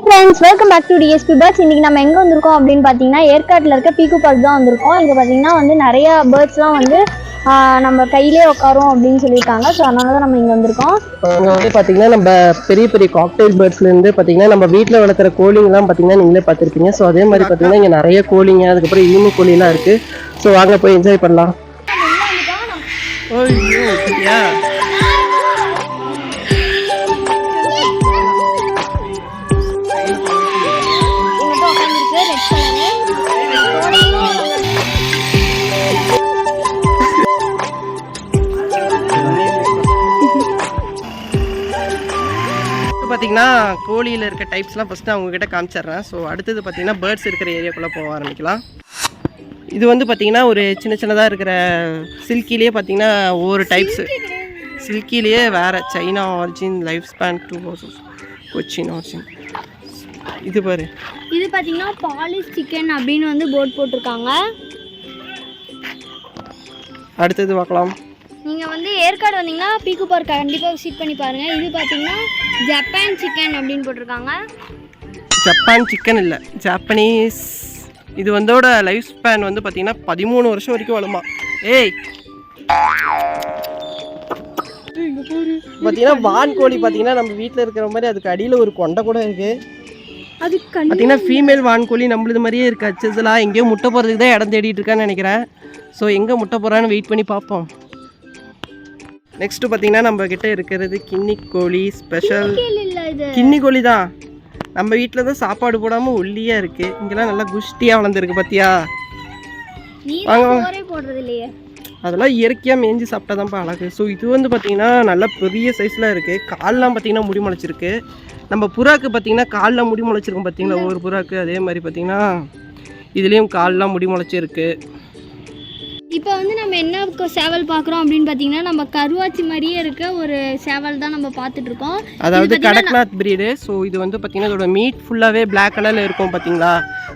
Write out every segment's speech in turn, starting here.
Friends, welcome back to DSP birds. இன்றைக்கி நம்ம எங்கே வந்திருக்கோம் அப்படின்னு பார்த்தீங்கன்னா ஏற்காட்டில் இருக்க பீக்கு பார்க் தான் வந்திருக்கோம். இங்கே பார்த்தீங்கன்னா நிறைய பேர்ட்ஸ்லாம் நம்ம கையிலே உட்காரும் அப்படின்னு சொல்லியிருக்காங்க. ஸோ அதனால தான் நம்ம இங்கே வந்திருக்கோம். இங்கே பார்த்தீங்கன்னா நம்ம பெரிய பெரிய காக்டெயில் பேர்ட்ஸ்லேருந்து பார்த்தீங்கன்னா நம்ம வீட்டில் வளர்க்குற கோழிங்கெல்லாம் பார்த்தீங்கன்னா நீங்களே பார்த்துருப்பீங்க. ஸோ அதே மாதிரி பார்த்தீங்கன்னா இங்கே நிறைய கோழிங்க, அதுக்கப்புறம் ஈமு கோழிலாம் இருக்குது. ஸோ வாங்க போய் என்ஜாய் பண்ணலாம். பார்த்தீங்கன்னா கோழியில் இருக்க டைப்ஸ்லாம் ஃபஸ்ட்டு அவங்ககிட்ட காமிச்சிட்றேன். ஸோ அடுத்தது பார்த்தீங்கன்னா பேர்ட்ஸ் இருக்கிற ஏரியாக்குள்ளே போக ஆரம்பிக்கலாம். இது பார்த்தீங்கன்னா ஒரு சின்ன சின்னதாக இருக்கிற சில்கிலேயே பார்த்தீங்கன்னா ஒவ்வொரு டைப்ஸு. சில்கிலேயே வேறு China origin, life span 2 hours, Cochin origin. இது பாரு, இது பார்த்தீங்கன்னா பாலிஷ் சிக்கன் அப்படின்னு போர்ட் போட்டிருக்காங்க. அடுத்தது பார்க்கலாம். நீங்கள் ஏற்காடு வந்தீங்கன்னா பீக்கு பார்க் கண்டிப்பாக விசிட் பண்ணி பாருங்கள். இது பார்த்தீங்கன்னா ஜப்பான் சிக்கன் அப்படின்னு போட்டிருக்காங்க. ஜப்பான் சிக்கன் இல்லை, ஜாப்பனீஸ். இது வந்தோட லைஃப் ஸ்பேன் பார்த்தீங்கன்னா 13 வருஷம் வரைக்கும் வளருமா. ஏய் பார்த்தீங்கன்னா வான்கோழி பார்த்தீங்கன்னா நம்ம வீட்டில் இருக்கிற மாதிரி அதுக்கு அடியில் ஒரு கொண்டை கூட இருக்குது. அது பார்த்தீங்கன்னா ஃபீமேல் வான்கோழி நம்மளது மாதிரியே இருக்குது. அச்சலாம் எங்கேயோ முட்டை போகிறதுக்கு தான் இடம் தேடிட்டு இருக்கான்னு நினைக்கிறேன். ஸோ எங்கே முட்டை போகிறான்னு வெயிட் பண்ணி பார்ப்போம். நெக்ஸ்ட்டு பார்த்தீங்கன்னா நம்ம கிட்ட இருக்கிறது கின்னி கோழி ஸ்பெஷல். கின்னி கோழி தான், நம்ம வீட்டில் தான் சாப்பாடு போடாமல் ஒல்லியாக இருக்குது. இங்கெல்லாம் நல்லா குஷ்டியாக வளர்ந்துருக்கு பார்த்தியா. வாங்க, அதெல்லாம் இயற்கையாக மேய்ஞ்சி சாப்பிட்டா தான்ப்பா அழகு. ஸோ இது பார்த்தீங்கன்னா நல்லா பெரிய சைஸில் இருக்குது. கால்லாம் பார்த்தீங்கன்னா முடி முளைச்சிருக்கு. நம்ம புறாக்கு பார்த்தீங்கன்னா காலில் முடி முளைச்சிருக்கும் பார்த்தீங்களா ஒவ்வொரு புறாக்கு. அதே மாதிரி பார்த்தீங்கன்னா இதுலேயும் கால்லாம் முடி முளைச்சிருக்கு. இப்போ நம்ம என்ன சேவல் பார்க்குறோம் அப்படின்னு பார்த்தீங்கன்னா நம்ம கருவாச்சி மாதிரியே இருக்க ஒரு சேவல் தான் நம்ம பார்த்துட்டு இருக்கோம். அதாவது கடக்நாத் பிரீடு. ஸோ இது பார்த்தீங்கன்னா இதோட மீட் ஃபுல்லாகவே பிளாக் கலரில் இருக்கும் பார்த்தீங்களா.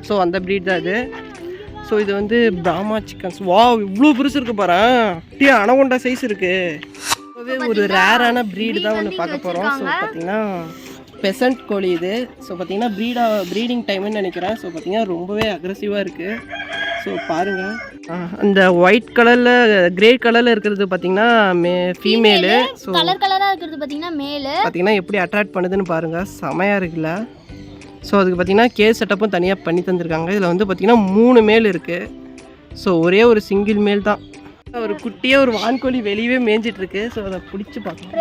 ஸோ அந்த ப்ரீட் தான் இது. ஸோ இது பிராமா சிக்கன்ஸ். வா, இவ்வளோ பெருசு இருக்குது பாரு. அப்படியே அனகொண்டா சைஸ் இருக்குது. ஒரு ரேரான ப்ரீடு தான் ஒன்று பார்க்க போகிறோம். ஸோ பார்த்தீங்கன்னா பெசன்ட் கோழி இது. ஸோ பார்த்தீங்கன்னா ப்ரீடிங் டைம்னு நினைக்கிறேன். ஸோ பார்த்தீங்கன்னா ரொம்பவே அக்ரெசிவாக இருக்குது. ஸோ பாருங்கள், அந்த ஒயிட் கலரில் கிரே கலரில் இருக்கிறது பார்த்தீங்கன்னா ஃபீமேலு. ஸோ கலராக இருக்கிறது பார்த்தீங்கன்னா மேலு. பார்த்தீங்கன்னா எப்படி அட்ராக்ட் பண்ணுதுன்னு பாருங்கள், செமையாக இருக்குல்ல. ஸோ அதுக்கு பார்த்தீங்கன்னா கேஸ் செட்டப்பும் தனியாக பண்ணி தந்திருக்காங்க. இதில் பார்த்தீங்கன்னா 3 மேல் இருக்குது. ஸோ ஒரே ஒரு சிங்கிள் மேல் தான். ஒரு குட்டியாக ஒரு வான்கோழி வெளியவே மேய்ஞ்சிட்ருக்கு. ஸோ அதை பிடிச்சி பார்க்கலாம்.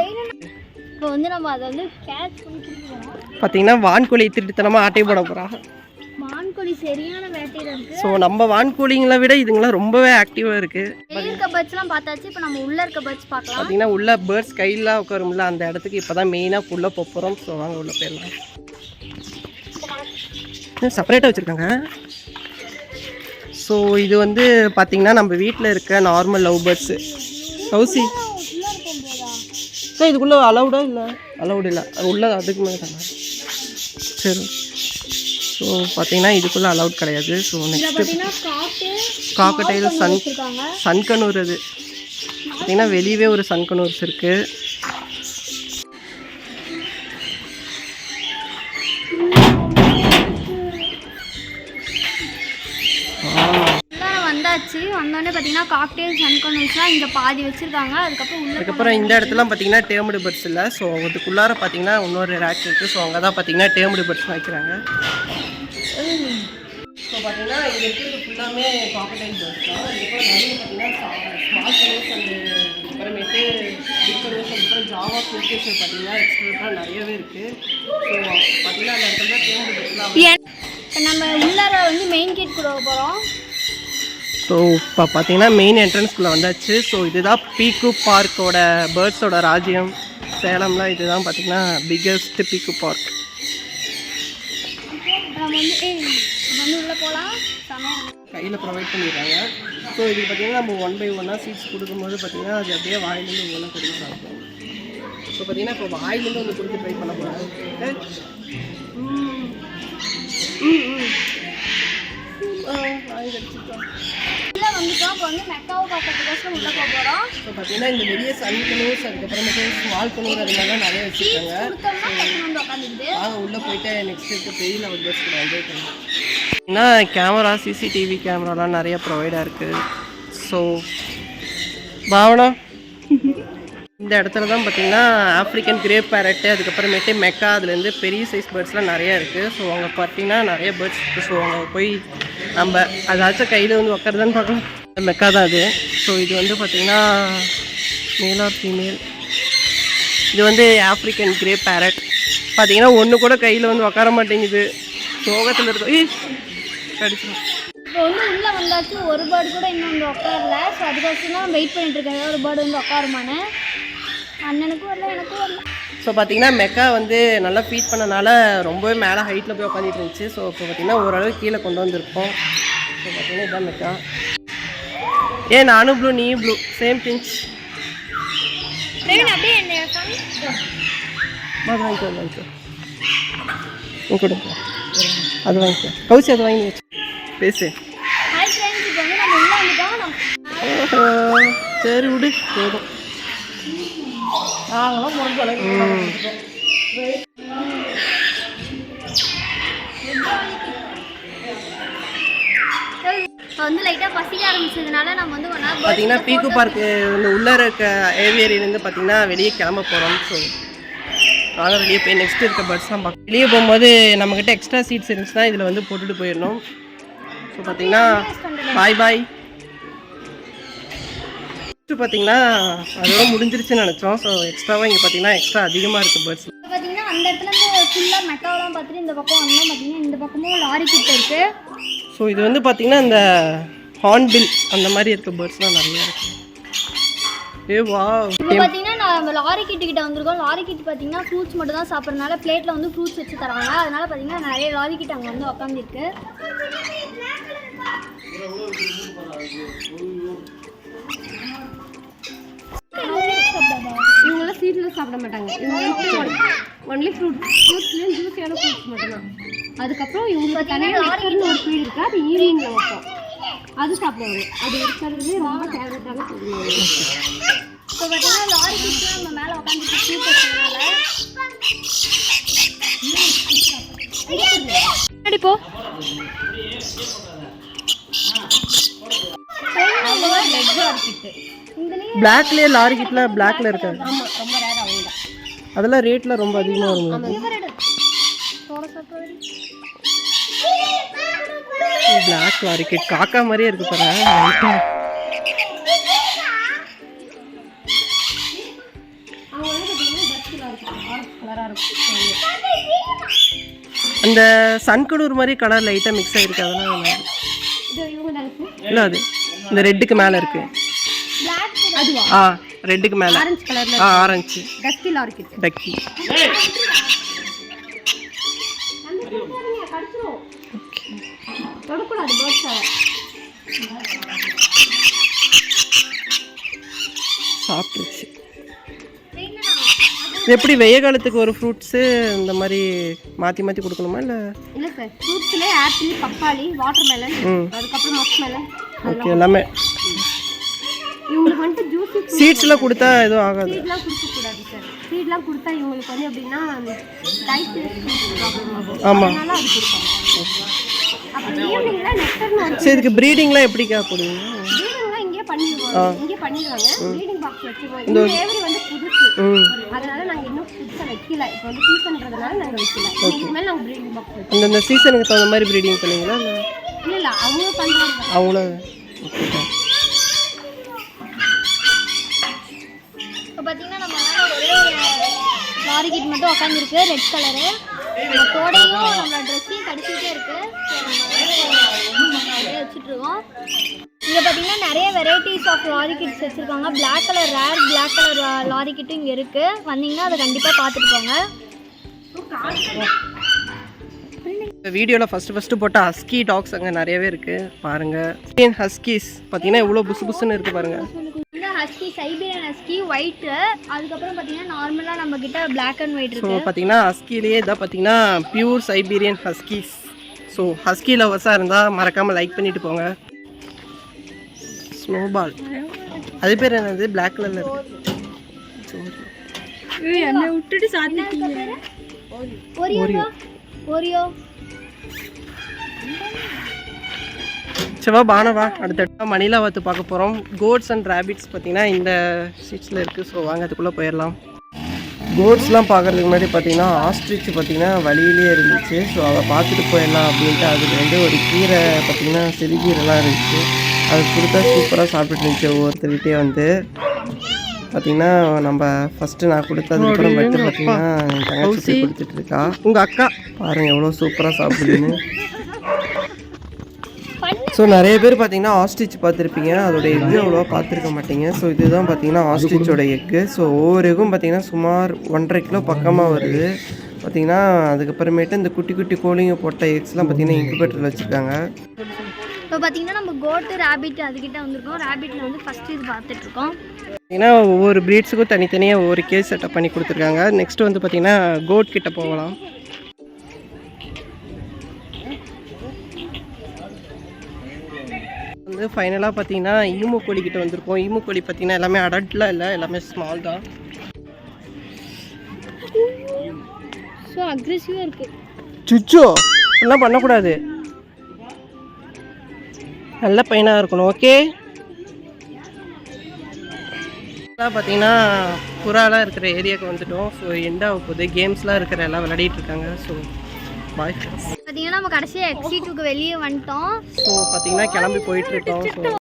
இப்போ நம்ம அதை கேட்ச் பண்ணி பார்த்தீங்கன்னா வான்கோழி திருட்டுத்தனமாக ஆட்டை போட போகிறாங்க. வான்கோழி சரியான வேட்டையில இருக்கு. ஸோ நம்ம வான்கோழிங்களை விட இதுங்களாம் ரொம்பவே ஆக்டிவாக இருக்குது. இருக்க பேர்ட்ஸ்லாம் பார்த்தாச்சு. இப்போ நம்ம உள்ளே இருக்க பேர்ட்ஸ் பார்க்கலாம். பார்த்தீங்கன்னா உள்ள பேர்ட்ஸ் கையிலாம் உட்காரும்ல, அந்த இடத்துக்கு இப்போ தான் மெயினாக உள்ளே போகிறோம். ஸோ வாங்க உள்ளே போயிடலாம். செப்பரேட்டாக வச்சுருக்காங்க. ஸோ இது பார்த்தீங்கன்னா நம்ம வீட்டில் இருக்க நார்மல் லவ் பேர்ட்ஸு. கௌசி இதுக்குள்ளே அலவுடா இல்லை? அலவுடு இல்லை, அது உள்ள அதுக்கு மேலே தானே. சரி, ஸோ பார்த்தீங்கன்னா இதுக்குள்ளே அலவுட் கிடையாது. So next cockatiel sun conure. அது பார்த்தீங்கன்னா வெளியவே ஒரு சன்கனூர்ஸ் இருக்குது. வந்தோடனே பார்த்தீங்கன்னா காக்டெயில் சன்கனூர்ஸ்லாம் இங்கே பாதி வச்சுருக்காங்க. அதுக்கப்புறம் இந்த இடத்துலாம் பார்த்தீங்கன்னா டேர்ம்டு பேர்ட்ஸ் இல்லை. ஸோ அதுக்குள்ளார பார்த்தீங்கன்னா இன்னொரு ரேக் இருக்குது. ஸோ அங்கே தான் பார்த்தீங்கன்னா டேர்ம்டு பேர்ட்ஸ் வைக்கிறாங்க. ஸோ பார்த்தீங்கன்னா இங்கே இருக்கிறது ஃபுல்லாமே காக்கடைல் பேர்ட்ஸ் தான். அதுக்கப்புறம் நிறைய பார்த்தீங்கன்னா ஸ்மால் கனூஸ் அண்டு அப்புறமேட்டு பிக் கனூஸ், அதுக்கப்புறம் ஜாவா குல்கேஷன் பார்த்தீங்கன்னா எக்ஸ்பிரஸாக நிறையவே இருக்குது. ஸோ பார்த்தீங்கன்னா அந்த இடத்துல தான் டேர்ம்டு பேர்ட்ஸ்லாம். இப்போ நம்ம உள்ளார மெயின் கேட் கூட போகிறோம். ஸோ இப்போ பார்த்தீங்கன்னா மெயின் என்ட்ரன்ஸ்குள்ளே வந்தாச்சு. ஸோ இதுதான் பீக்கு பார்க்கோட பேர்ட்ஸோட ராஜ்யம். சேலமில் இதுதான் பார்த்தீங்கன்னா பிக்கஸ்ட் பீக்கு பார்க். உள்ளே போகலாம், கையில் ப்ரொவைட் பண்ணிடுறாங்க. ஸோ இதுக்கு பார்த்தீங்கன்னா நம்ம 1 by 1 சீட்ஸ் கொடுக்கும்போது பார்த்தீங்கன்னா அது அப்படியே வாயிலேருந்து ஒவ்வொன்றும் கொடுத்து சாப்பிடும். ஸோ பார்த்தீங்கன்னா இப்போ வாயிலேருந்து ஒன்று கொடுத்து ட்ரை பண்ண போகிறேன். வாய் வச்சுட்டோம். வந்துட்டோம். இப்போ வந்து மெக்காவை பார்க்கறதுக்கோசரம் உள்ள போக போகிறோம். ஸோ பார்த்தீங்கன்னா இந்த வெளியே சன் கனூஸ் அதுக்கப்புறமேட்டு ஸ்மால் கனூர் அது மாதிரிலாம் நிறைய வச்சுருக்காங்க. உள்ளே போயிட்டு நெக்ஸ்ட் இருக்க பெரிய லெவல் பஸ் கூட என்ஜாய் பண்ணுவோம். ஏன்னா கேமரா சிசிடிவி கேமராலாம் நிறைய ப்ரொவைடாக இருக்குது. ஸோ பாவனா இந்த இடத்துல தான் பார்த்தீங்கன்னா ஆஃப்ரிக்கன் கிரே பேரட்டு அதுக்கப்புறமேட்டு மெக்கா அதுலேருந்து பெரிய சைஸ் பேர்ட்ஸ்லாம் நிறையா இருக்குது. ஸோ அங்கே பார்த்தீங்கன்னா நிறைய பேர்ட்ஸ் இருக்குது. ஸோ அங்கே போய் நம்ம அதாச்சும் கையில் வந்து உட்காருதான்னு பார்க்கலாம். மெக்கா தான் அது. ஸோ இது வந்து பார்த்திங்கன்னா மேல் ஆர் ஃபீமேல். இது வந்து ஆஃப்ரிக்கன் கிரே பேரட். பார்த்தீங்கன்னா ஒன்று கூட கையில் வந்து உட்கார மாட்டேங்குது. சோகத்தில் இருக்கும். கடிச்சிடும். இப்போ வந்து உள்ளே வந்தாச்சு ஒரு பேர்டு கூட இன்னும் வந்து உட்காரல. ஸோ அதுக்கோசரம் தான் வெயிட் பண்ணிட்டு இருக்கேன் ஒரு பேர்டு வந்து உட்காருமான்னு. அண்ணனுக்கும் வரல எனக்கும் வரல. ஸோ பார்த்தீங்கன்னா மெக்கா வந்து நல்லா ஃபீட் பண்ணனால ரொம்பவே மேலே ஹைட்டில் போய் உட்காந்துட்டு இருந்துச்சு. ஸோ இப்போ பார்த்தீங்கன்னா ஓரளவு கீழே கொண்டு வந்திருக்கோம். ஸோ பார்த்தீங்கன்னா இதுதான் மெக்கா. நானும் ப்ளூ நீயும் ப்ளூ சேம் பிஞ்ச். அப்படியே என்ன வாங்கிக்கோ கொடுங்க. அது வாங்கிக்கோ கவுச்சி அது வாங்கி வச்சு பேசு. சரி விடு போதும். நாங்களாம் முடிஞ்ச அளவுக்கு வந்து லைட்டாக பசிக்க ஆரம்பிச்சதுனால நம்ம வந்து பார்த்தீங்கன்னா பீக்கு பார்க்கு இந்த உள்ளே இருக்க ஏவியரியிலேருந்து பார்த்தீங்கன்னா வெளியே கிளம்ப போகிறோம். ஸோ நாங்கள் வெளியே போய் நெக்ஸ்ட் இருக்க பர்ட்ஸ் தான் பார்க்க. வெளியே போகும்போது நம்மக்கிட்ட எக்ஸ்ட்ரா சீட்ஸ் இருந்துச்சுன்னா இதில் வந்து போட்டுட்டு போயிடணும். ஸோ பார்த்தீங்கன்னா பாய் பாய். பார்த்தீங்கன்னா அதோட முடிஞ்சிருச்சுன்னு நினச்சோம். ஸோ எக்ஸ்ட்ராவாக இங்கே பார்த்தீங்கன்னா எக்ஸ்ட்ரா அதிகமாக இருக்குது பேர்ட்ஸ். பார்த்தீங்கன்னா அந்த இடத்துல இருந்து ஃபுல்லாக மெக்காவெலாம் பார்த்துட்டு இந்த பக்கம் வந்தால் பார்த்தீங்கன்னா இந்த பக்கமும் லாரி கிட்ட இருக்குது. ஸோ இது வந்து பார்த்தீங்கன்னா இந்த ஹார்ன்பில் அந்த மாதிரி இருக்க பேர்ட்ஸ்லாம் நிறையா இருக்குது. வா இப்போ பார்த்தீங்கன்னா நம்ம லாரி கிட்ட வந்திருக்கோம். லாரி கிட்ட பார்த்தீங்கன்னா ஃப்ரூட்ஸ் மட்டும் தான் சாப்பிட்றதுனால பிளேட்டில் வந்து ஃப்ரூட்ஸ் வச்சு தராங்க. அதனால பார்த்தீங்கன்னா நிறைய லாரி கிட்ட அங்கே வந்து உட்காந்துருக்கு. இவங்களாம் சீட்லாம் சாப்பிட மாட்டாங்க. இவங்க ஒன்லி ஃப்ரூட்ஸ்லேயும் ஜூஸியான ஃப்ரூட்ஸ் மட்டும்தான். அதுக்கப்புறம் இவங்களுக்கு தனியாக ஒரு ஃபீல்டு இருக்குது. அது ஈவினிங்கில் வைப்போம். அது சாப்பிடுவாங்க. அது இருக்கிறதுலே ரொம்ப ஃபேவரட்டான ஃபுட். இப்போ பார்த்தீங்கன்னா லாரி கிட்ட நம்ம மேலே உட்காந்துட்டு சீட் வச்சதுனால அடிப்போ பிளாக்லேயே லாரி கிட்ட பிளாக்ல இருக்காது. அதெல்லாம் ரேட்ல ரொம்ப அதிகமாக வரும். பிளாக் லாரி கிட் காக்கா மாதிரியே இருக்கு பாருங்க. அந்த சன்கடூர் மாதிரி கலர் லைட்டாக மிக்ஸ் ஆகிருக்கு. அதெல்லாம் இல்லை அது இந்த ரெட்டுக்கு மேலே இருக்கு. ரெட்டுக்கு மேலே ஆரஞ்சு டக்கி. சாப்பிட்டுச்சு. எப்படி வெய்ய காலத்துக்கு ஒரு ஃப்ரூட்ஸு இந்த மாதிரி மாற்றி மாற்றி கொடுக்கணுமா இல்லை? இல்லை சார், ஃப்ரூட்ஸ்ல ஆப்பிள், பப்பாளி, வாட்டர் மெலன், அதுக்கப்புறம் மஸ்க் மெலன். ஓகே எல்லாமே. இவங்களுக்கு வந்துட்டு ஜூஸி சீட்ஸ்லாம் கொடுத்தா எதுவும் ஆகாது. சீட்லாம் கொடுக்கக்கூடாது சார். சீட்லாம் கொடுத்தா இவங்களுக்கு வந்து எப்படின்னா டைஜஸ்ட் ப்ராப்ளம் ஆகும். ஆமாம். அதனால அது கொடுப்பாங்க. அப்புறம் ஈவினிங்கில் நெக்டர்னு சரி, இதுக்கு ப்ரீடிங்லாம் எப்படிக்கா போடுவீங்க? ப்ரீடிங்லாம் இங்கே பண்ணிடுவாங்க. ப்ரீடிங் பாக்ஸ் வச்சுருவோம். இந்த ஏவரி வந்து புதுசு, அதனால நாங்கள் இன்னும் புதுசாக வைக்கல. இப்போ வந்து சீசன்றதுனால நாங்கள் வைக்கல. இதுக்கு மேலே நாங்கள் ப்ரீடிங் பாக்ஸ் வைக்கல. அந்த சீசனுக்கு தகுந்த மாதிரி ப்ரீடிங் பண்ணுவீங்களா? இல்லை அவங்க பண்ணுறாங்க. அவங்கள இப்போ பார்த்தீங்கன்னா நம்ம ஒரே ஒரு லாரி கிட் மட்டும் உட்காந்துருக்கு, ரெட் கலரு. தோடையும் நம்மளோட ட்ரெஸ்ஸையும் கடிச்சிக்கிட்டே இருக்கு. அப்படியே வச்சுட்ருக்கோம். இங்கே பார்த்தீங்கன்னா நிறைய வெரைட்டிஸ் ஆஃப் லாரி கிட்ஸ் வச்சுருக்காங்க. Black colour rare black colour லாரி கிட்டும் இங்கே இருக்குது. வந்தீங்கன்னா அதை கண்டிப்பாக பார்த்துட்டு போங்க. வீடியோவில் ஃபஸ்ட்டு போட்ட ஹஸ்கி டாக்ஸ் அங்கே நிறையவே இருக்குது பாருங்கள். ஹஸ்கீஸ் பார்த்தீங்கன்னா எவ்வளோ புசு புசுன்னு இருக்குது பாருங்கள். Husky, Siberian husky, white. அதுக்கப்புறம் பார்த்தீங்கன்னா நார்மலாக நம்மக்கிட்ட பிளாக் அண்ட் ஒயிட் இருக்குது. இருக்குது. பார்த்தீங்கன்னா ஹஸ்கிலேயே இதான் பார்த்தீங்கன்னா pure Siberian huskies. So husky லவர்ஸாக இருந்தால் மறக்காமல் லைக் பண்ணிவிட்டு போங்க. ஸ்னோபால். அது பேர் என்னது? பிளாக் கலரில் இருக்கு. என்னை விட்டுட்டு சாத்திட்டீங்க. ஓரியோ செவ்வா பானவா. அடுத்த மணிலா வாத்து பார்க்க போகிறோம். கோட்ஸ் அண்ட் ரேபிட்ஸ் பார்த்தீங்கன்னா இந்த சீட்ஸில் இருக்குது. ஸோ வாங்க அதுக்குள்ளே போயிடலாம். கோட்ஸ்லாம் பார்க்குறதுக்கு முன்னாடி பார்த்தீங்கன்னா ஆஸ்ட்ரிச் பார்த்தீங்கன்னா வழியிலே இருந்துச்சு. ஸோ அதை பார்த்துட்டு போயிடலாம் அப்படின்ட்டு அதுக்கு வந்து ஒரு கீரை பார்த்தீங்கன்னா சிறுகீரைலாம் இருந்துச்சு. அது கொடுத்தா சூப்பராக சாப்பிட்டுட்டு இருந்துச்சு. ஒவ்வொருத்தர்கிட்டே வந்து பார்த்தீங்கன்னா நம்ம ஃபஸ்ட்டு நான் கொடுத்ததுக்கப்புறம் பட்டு பார்த்தீங்கன்னா என் தங்கச்சி கொடுத்துட்டு இருக்கா. உங்கள் அக்கா பாருங்கள் எவ்வளோ சூப்பராக சாப்பிடுதுன்னு. ஸோ நிறைய பேர் பார்த்தீங்கன்னா ஆஸ்ட்ரிச் பார்த்துருப்பீங்க. அதோட எக்கு அவ்வளோவா பார்த்துருக்க மாட்டீங்க. ஸோ இதுதான் பார்த்தீங்கன்னா ஆஸ்ட்ரிச்சோட எக்கு. ஸோ ஒவ்வொரு எக்கும் பார்த்தீங்கன்னா சுமார் 1.5 கிலோ பக்கமாக வருது. பார்த்தீங்கன்னா அதுக்கப்புறமேட்டு இந்த குட்டி குட்டி கோழிங்க போட்ட எக்ஸ்லாம் பார்த்தீங்கன்னா இன்குபேட்டரில் வச்சுருக்காங்க. இப்போ பார்த்தீங்கன்னா நம்ம கோட்டு ரேபிட் அதுக்கிட்ட வந்திருக்கோம். ரேபிட்டில் வந்து ஃபஸ்ட்டு இது பார்த்துட்ருக்கோம். பார்த்தீங்கன்னா ஒவ்வொரு ப்ரீட்ஸுக்கும் தனித்தனியாக ஒவ்வொரு கேஸ் செட்டப் பண்ணி கொடுத்துருக்காங்க. நெக்ஸ்ட்டு வந்து பார்த்தீங்கன்னா கோட் கிட்ட போகலாம். வந்து ஃபைனலாக பார்த்தீங்கன்னா ஈமு கோழிக்கிட்ட வந்திருக்கோம். ஈமு கோழி பார்த்தீங்கன்னா எல்லாமே அடல்ட்லாம் இல்லை, எல்லாமே ஸ்மால் தான். ஸோ அக்ரெசிவாக இருக்குது. சுச்சோ இப்படிலாம் பண்ணக்கூடாது. நல்ல பையனாக இருக்கணும். ஓகே. பார்த்தீங்கன்னா புறாலாம் இருக்கிற ஏரியாவுக்கு வந்துட்டோம். ஸோ எண்டாக போகுது. கேம்ஸ்லாம் இருக்கிற எல்லாம் விளையாடிட்டு இருக்காங்க. So bye friends. பார்த்தீங்கன்னா நம்ம கடைசியாக எக்ஸிட்டுக்கு வெளியே வந்துட்டோம். ஸோ பார்த்தீங்கன்னா கிளம்பி போயிட்டுருக்கோம். ஸோ